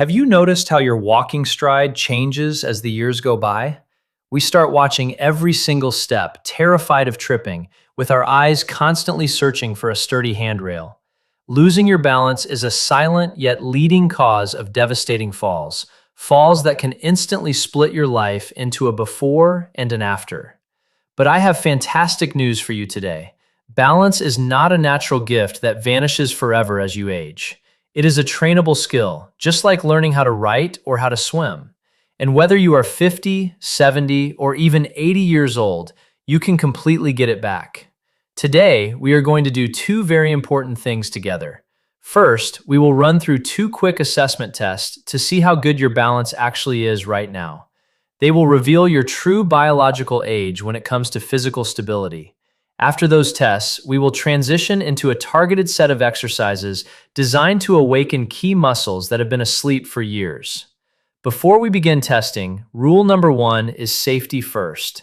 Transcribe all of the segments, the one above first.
Have you noticed how your walking stride changes as the years go by? We start watching every single step, terrified of tripping, with our eyes constantly searching for a sturdy handrail. Losing your balance is a silent yet leading cause of devastating falls, falls that can instantly split your life into a before and an after. But I have fantastic news for you today. Balance is not a natural gift that vanishes forever as you age. It is a trainable skill, just like learning how to write or how to swim. And whether you are 50, 70, or even 80 years old, you can completely get it back. Today, we are going to do two very important things together. First, we will run through two quick assessment tests to see how good your balance actually is right now. They will reveal your true biological age when it comes to physical stability. After those tests, we will transition into a targeted set of exercises designed to awaken key muscles that have been asleep for years. Before we begin testing, rule number one is safety first.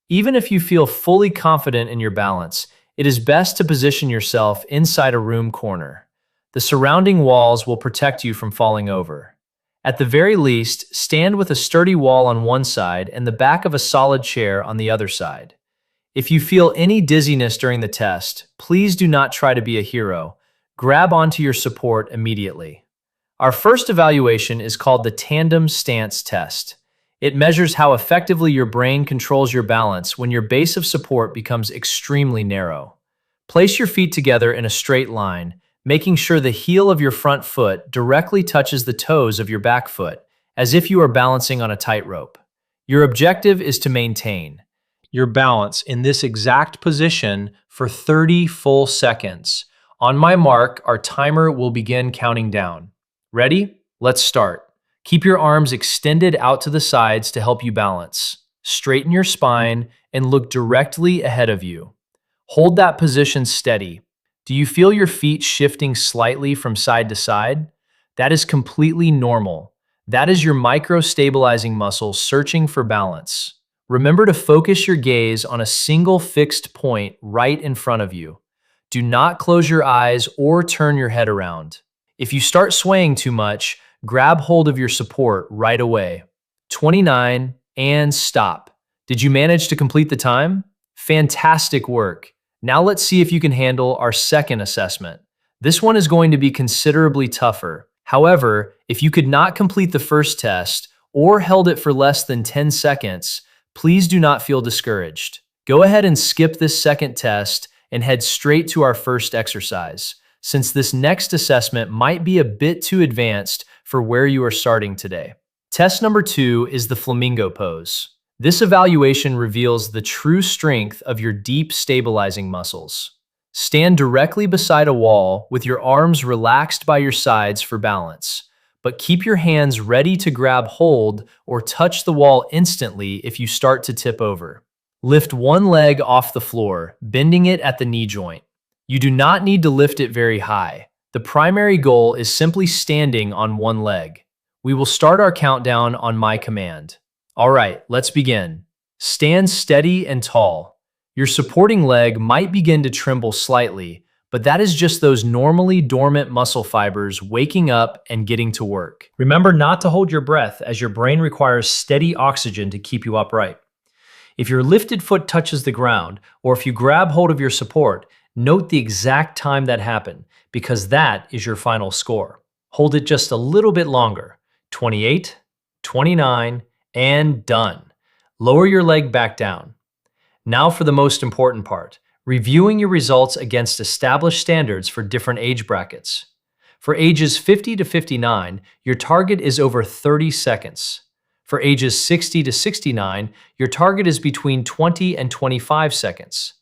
Even if you feel fully confident in your balance, it is best to position yourself inside a room corner. The surrounding walls will protect you from falling over. At the very least, stand with a sturdy wall on one side and the back of a solid chair on the other side. If you feel any dizziness during the test, please do not try to be a hero. Grab onto your support immediately. Our first evaluation is called the tandem stance test. It measures how effectively your brain controls your balance when your base of support becomes extremely narrow. Place your feet together in a straight line, making sure the heel of your front foot directly touches the toes of your back foot, as if you are balancing on a tightrope. Your objective is to maintain your balance in this exact position for 30 full seconds. On my mark, our timer will begin counting down. Ready? Let's start. Keep your arms extended out to the sides to help you balance. Straighten your spine and look directly ahead of you. Hold that position steady. Do you feel your feet shifting slightly from side to side? That is completely normal. That is your micro-stabilizing muscle searching for balance. Remember to focus your gaze on a single fixed point right in front of you. Do not close your eyes or turn your head around. If you start swaying too much, grab hold of your support right away. 29 and stop. Did you manage to complete the time? Fantastic work. Now let's see if you can handle our second assessment. This one is going to be considerably tougher. However, if you could not complete the first test or held it for less than 10 seconds, please do not feel discouraged. Go ahead and skip this second test and head straight to our first exercise, since this next assessment might be a bit too advanced for where you are starting today. Test number 2 is the flamingo pose. This evaluation reveals the true strength of your deep stabilizing muscles. Stand directly beside a wall with your arms relaxed by your sides for balance, but keep your hands ready to grab hold or touch the wall instantly if you start to tip over. Lift one leg off the floor, bending it at the knee joint. You do not need to lift it very high. The primary goal is simply standing on one leg. We will start our countdown on my command. All right, let's begin. Stand steady and tall. Your supporting leg might begin to tremble slightly, but that is just those normally dormant muscle fibers waking up and getting to work. Remember not to hold your breath, as your brain requires steady oxygen to keep you upright. If your lifted foot touches the ground, or if you grab hold of your support, note the exact time that happened, because that is your final score. Hold it just a little bit longer. 28, 29, and done. Lower your leg back down. Now for the most important part. Reviewing your results against established standards for different age brackets. For ages 50 to 59, your target is over 30 seconds. For ages 60 to 69, your target is between 20 and 25 seconds.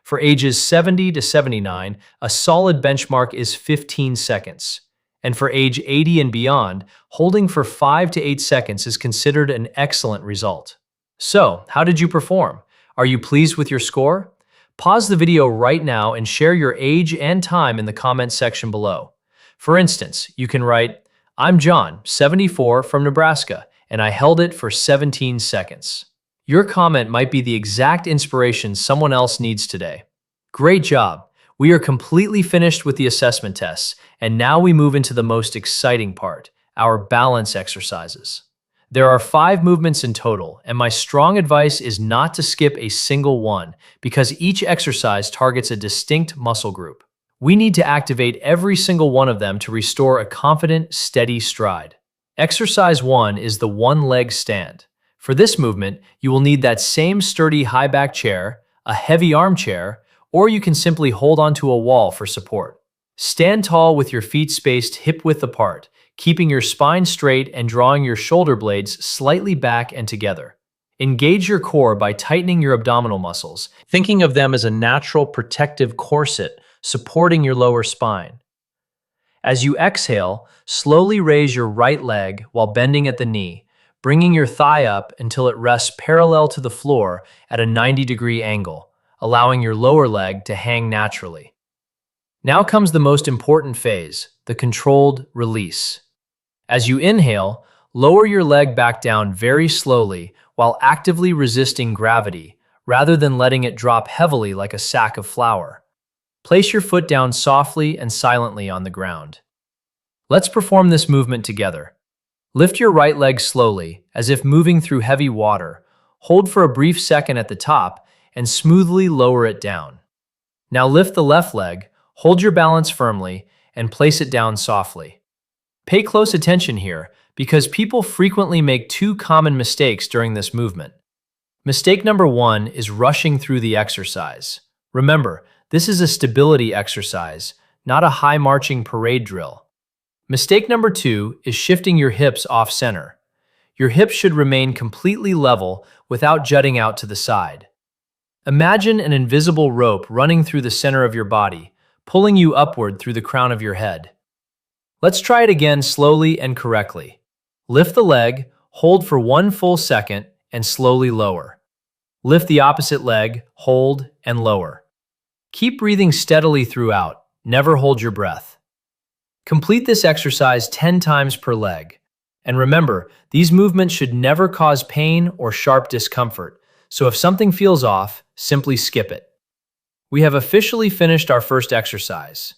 For ages 70 to 79, a solid benchmark is 15 seconds. And for age 80 and beyond, holding for 5 to 8 seconds is considered an excellent result. So, how did you perform? Are you pleased with your score? Pause the video right now and share your age and time in the comments section below. For instance, you can write, "I'm John, 74, from Nebraska, and I held it for 17 seconds." Your comment might be the exact inspiration someone else needs today. Great job! We are completely finished with the assessment tests, and now we move into the most exciting part, our balance exercises. There are 5 movements in total, and my strong advice is not to skip a single one because each exercise targets a distinct muscle group. We need to activate every single one of them to restore a confident, steady stride. Exercise 1 is the one-leg stand. For this movement, you will need that same sturdy high-back chair, a heavy armchair, or you can simply hold onto a wall for support. Stand tall with your feet spaced hip-width apart, keeping your spine straight and drawing your shoulder blades slightly back and together. Engage your core by tightening your abdominal muscles, thinking of them as a natural protective corset supporting your lower spine. As you exhale, slowly raise your right leg while bending at the knee, bringing your thigh up until it rests parallel to the floor at a 90-degree angle, allowing your lower leg to hang naturally. Now comes the most important phase, the controlled release. As you inhale, lower your leg back down very slowly while actively resisting gravity, rather than letting it drop heavily like a sack of flour. Place your foot down softly and silently on the ground. Let's perform this movement together. Lift your right leg slowly, as if moving through heavy water. Hold for a brief second at the top and smoothly lower it down. Now lift the left leg, hold your balance firmly, and place it down softly. Pay close attention here, because people frequently make 2 common mistakes during this movement. Mistake number 1 is rushing through the exercise. Remember, this is a stability exercise, not a high-marching parade drill. Mistake number 2 is shifting your hips off-center. Your hips should remain completely level without jutting out to the side. Imagine an invisible rope running through the center of your body, pulling you upward through the crown of your head. Let's try it again slowly and correctly. Lift the leg, hold for 1 full second, and slowly lower. Lift the opposite leg, hold, and lower. Keep breathing steadily throughout. Never hold your breath. Complete this exercise 10 times per leg. And remember, these movements should never cause pain or sharp discomfort, so if something feels off, simply skip it. We have officially finished our first exercise.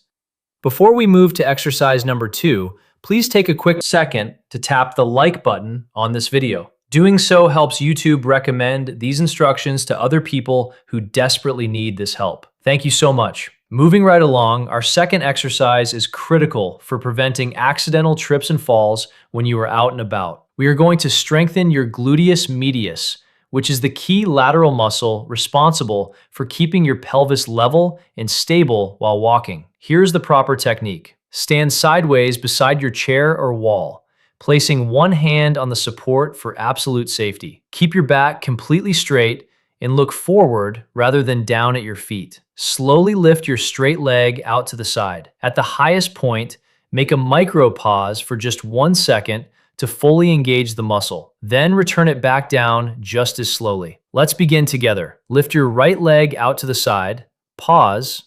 Before we move to exercise number 2, please take a quick second to tap the like button on this video. Doing so helps YouTube recommend these instructions to other people who desperately need this help. Thank you so much. Moving right along, our second exercise is critical for preventing accidental trips and falls when you are out and about. We are going to strengthen your gluteus medius, which is the key lateral muscle responsible for keeping your pelvis level and stable while walking. Here's the proper technique. Stand sideways beside your chair or wall, placing one hand on the support for absolute safety. Keep your back completely straight and look forward rather than down at your feet. Slowly lift your straight leg out to the side. At the highest point, make a micro pause for just 1 second to fully engage the muscle. Then return it back down just as slowly. Let's begin together. Lift your right leg out to the side, pause,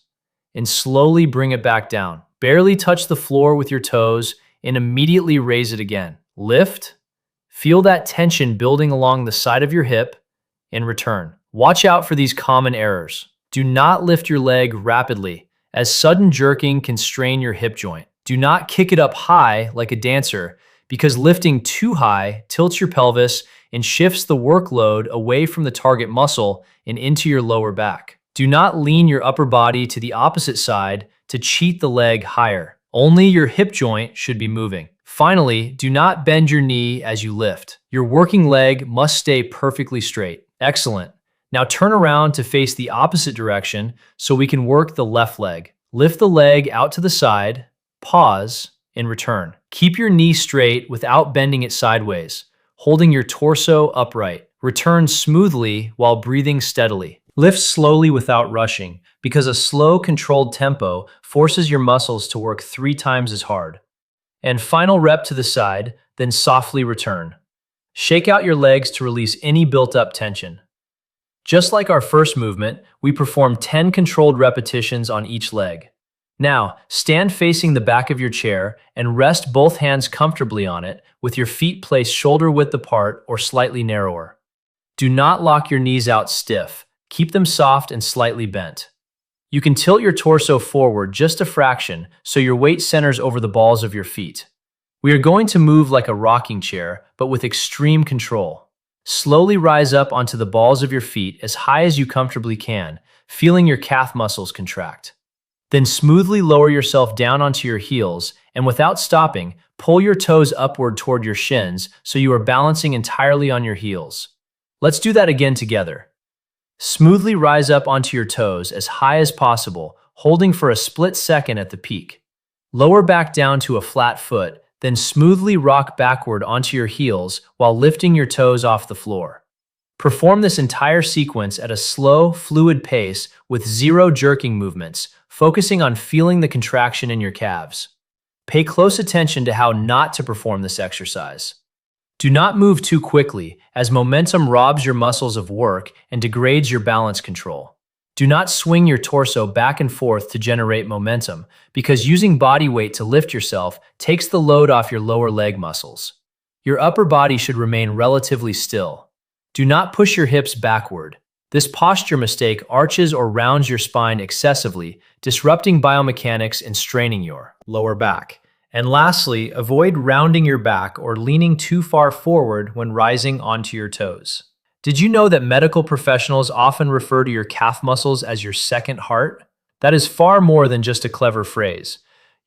and slowly bring it back down. Barely touch the floor with your toes and immediately raise it again. Lift, feel that tension building along the side of your hip, and return. Watch out for these common errors. Do not lift your leg rapidly, as sudden jerking can strain your hip joint. Do not kick it up high like a dancer, because lifting too high tilts your pelvis and shifts the workload away from the target muscle and into your lower back. Do not lean your upper body to the opposite side to cheat the leg higher. Only your hip joint should be moving. Finally, do not bend your knee as you lift. Your working leg must stay perfectly straight. Excellent. Now turn around to face the opposite direction so we can work the left leg. Lift the leg out to the side, pause, and return. Keep your knee straight without bending it sideways, holding your torso upright. Return smoothly while breathing steadily. Lift slowly without rushing, because a slow, controlled tempo forces your muscles to work 3 times as hard. And final rep to the side, then softly return. Shake out your legs to release any built-up tension. Just like our first movement, we perform 10 controlled repetitions on each leg. Now, stand facing the back of your chair and rest both hands comfortably on it with your feet placed shoulder-width apart or slightly narrower. Do not lock your knees out stiff. Keep them soft and slightly bent. You can tilt your torso forward just a fraction so your weight centers over the balls of your feet. We are going to move like a rocking chair, but with extreme control. Slowly rise up onto the balls of your feet as high as you comfortably can, feeling your calf muscles contract. Then smoothly lower yourself down onto your heels, and without stopping, pull your toes upward toward your shins so you are balancing entirely on your heels. Let's do that again together. Smoothly rise up onto your toes as high as possible, holding for a split second at the peak. Lower back down to a flat foot, then smoothly rock backward onto your heels while lifting your toes off the floor. Perform this entire sequence at a slow, fluid pace with zero jerking movements, focusing on feeling the contraction in your calves. Pay close attention to how not to perform this exercise. Do not move too quickly, as momentum robs your muscles of work and degrades your balance control. Do not swing your torso back and forth to generate momentum, because using body weight to lift yourself takes the load off your lower leg muscles. Your upper body should remain relatively still. Do not push your hips backward. This posture mistake arches or rounds your spine excessively, disrupting biomechanics and straining your lower back. And lastly, avoid rounding your back or leaning too far forward when rising onto your toes. Did you know that medical professionals often refer to your calf muscles as your second heart? That is far more than just a clever phrase.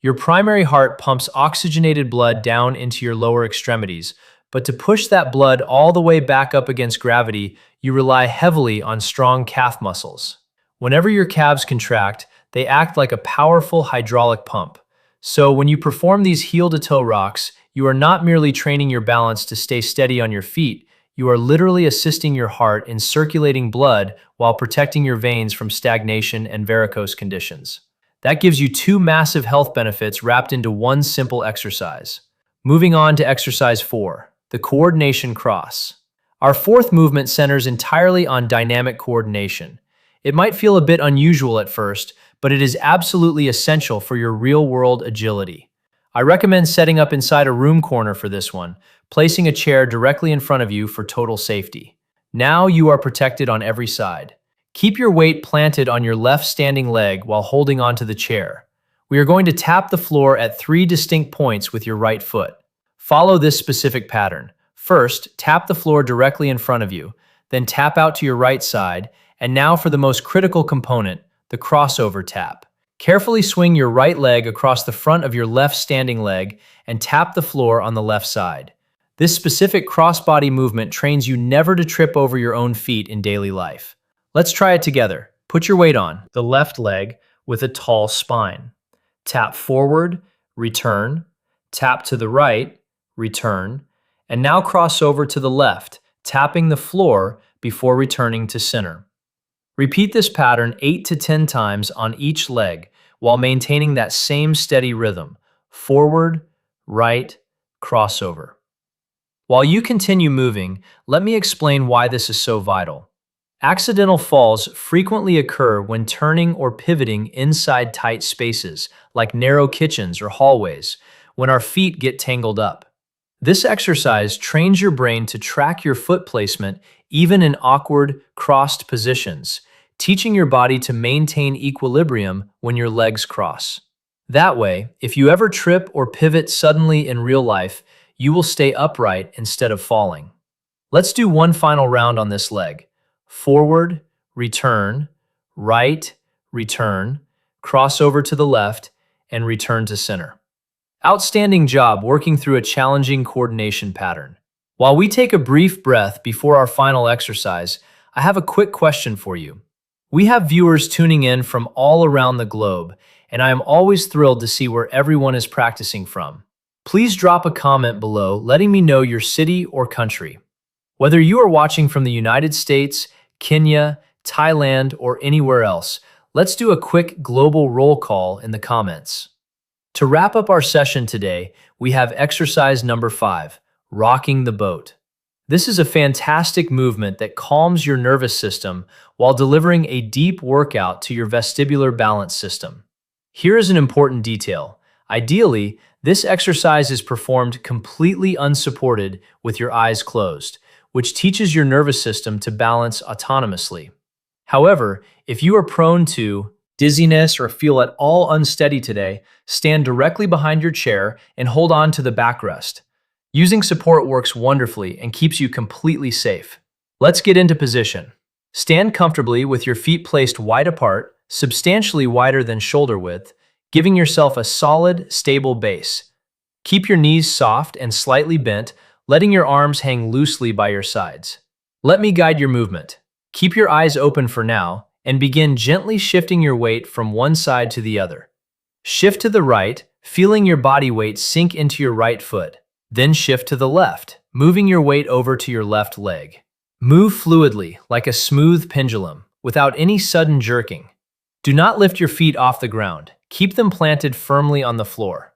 Your primary heart pumps oxygenated blood down into your lower extremities, but to push that blood all the way back up against gravity, you rely heavily on strong calf muscles. Whenever your calves contract, they act like a powerful hydraulic pump. So when you perform these heel-to-toe rocks, you are not merely training your balance to stay steady on your feet, you are literally assisting your heart in circulating blood while protecting your veins from stagnation and varicose conditions. That gives you two massive health benefits wrapped into one simple exercise. Moving on to exercise 4, the coordination cross. Our fourth movement centers entirely on dynamic coordination. It might feel a bit unusual at first, but it is absolutely essential for your real-world agility. I recommend setting up inside a room corner for this one, placing a chair directly in front of you for total safety. Now you are protected on every side. Keep your weight planted on your left standing leg while holding onto the chair. We are going to tap the floor at 3 distinct points with your right foot. Follow this specific pattern. First, tap the floor directly in front of you, then tap out to your right side, and now for the most critical component, the crossover tap. Carefully swing your right leg across the front of your left standing leg and tap the floor on the left side. This specific crossbody movement trains you never to trip over your own feet in daily life. Let's try it together. Put your weight on the left leg with a tall spine. Tap forward, return, tap to the right, return, and now cross over to the left, tapping the floor before returning to center. Repeat this pattern 8 to 10 times on each leg while maintaining that same steady rhythm, forward, right, crossover. While you continue moving, let me explain why this is so vital. Accidental falls frequently occur when turning or pivoting inside tight spaces, like narrow kitchens or hallways, when our feet get tangled up. This exercise trains your brain to track your foot placement even in awkward, crossed positions, teaching your body to maintain equilibrium when your legs cross. That way, if you ever trip or pivot suddenly in real life, you will stay upright instead of falling. Let's do one final round on this leg. Forward, return, right, return, cross over to the left, and return to center. Outstanding job working through a challenging coordination pattern. While we take a brief breath before our final exercise, I have a quick question for you. We have viewers tuning in from all around the globe, and I am always thrilled to see where everyone is practicing from. Please drop a comment below letting me know your city or country. Whether you are watching from the United States, Kenya, Thailand, or anywhere else, let's do a quick global roll call in the comments. To wrap up our session today, we have exercise number 5, rocking the boat. This is a fantastic movement that calms your nervous system while delivering a deep workout to your vestibular balance system. Here is an important detail. Ideally, this exercise is performed completely unsupported with your eyes closed, which teaches your nervous system to balance autonomously. However, if you are prone to Dizziness or feel at all unsteady today, stand directly behind your chair and hold on to the backrest. Using support works wonderfully and keeps you completely safe. Let's get into position. Stand comfortably with your feet placed wide apart, substantially wider than shoulder width, giving yourself a solid, stable base. Keep your knees soft and slightly bent, letting your arms hang loosely by your sides. Let me guide your movement. Keep your eyes open for now and begin gently shifting your weight from one side to the other. Shift to the right, feeling your body weight sink into your right foot. Then shift to the left, moving your weight over to your left leg. Move fluidly, like a smooth pendulum, without any sudden jerking. Do not lift your feet off the ground. Keep them planted firmly on the floor.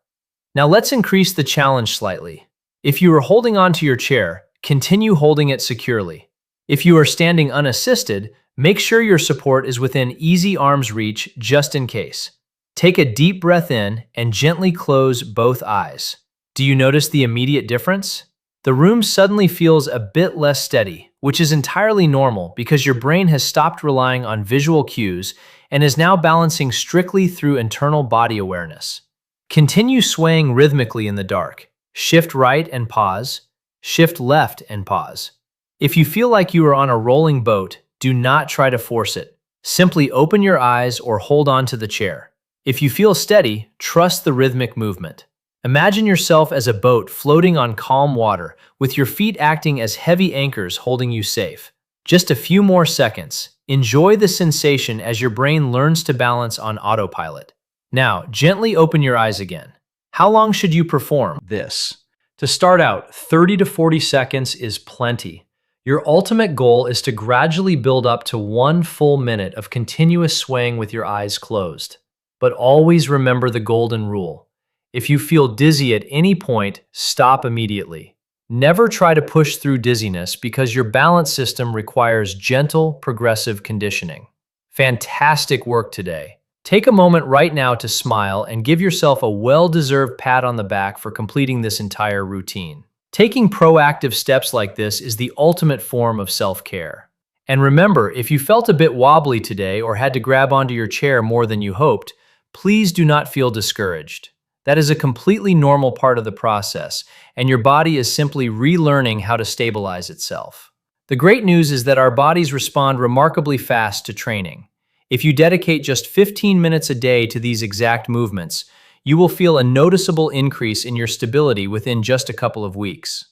Now let's increase the challenge slightly. If you are holding onto your chair, continue holding it securely. If you are standing unassisted, make sure your support is within easy arm's reach just in case. Take a deep breath in and gently close both eyes. Do you notice the immediate difference? The room suddenly feels a bit less steady, which is entirely normal because your brain has stopped relying on visual cues and is now balancing strictly through internal body awareness. Continue swaying rhythmically in the dark. Shift right and pause. Shift left and pause. If you feel like you are on a rolling boat, do not try to force it. Simply open your eyes or hold on to the chair. If you feel steady, trust the rhythmic movement. Imagine yourself as a boat floating on calm water, with your feet acting as heavy anchors holding you safe. Just a few more seconds. Enjoy the sensation as your brain learns to balance on autopilot. Now, gently open your eyes again. How long should you perform this? To start out, 30 to 40 seconds is plenty. Your ultimate goal is to gradually build up to 1 full minute of continuous swaying with your eyes closed. But always remember the golden rule. If you feel dizzy at any point, stop immediately. Never try to push through dizziness because your balance system requires gentle, progressive conditioning. Fantastic work today. Take a moment right now to smile and give yourself a well-deserved pat on the back for completing this entire routine. Taking proactive steps like this is the ultimate form of self-care. And remember, if you felt a bit wobbly today or had to grab onto your chair more than you hoped, please do not feel discouraged. That is a completely normal part of the process, and your body is simply relearning how to stabilize itself. The great news is that our bodies respond remarkably fast to training. If you dedicate just 15 minutes a day to these exact movements, you will feel a noticeable increase in your stability within just a couple of weeks.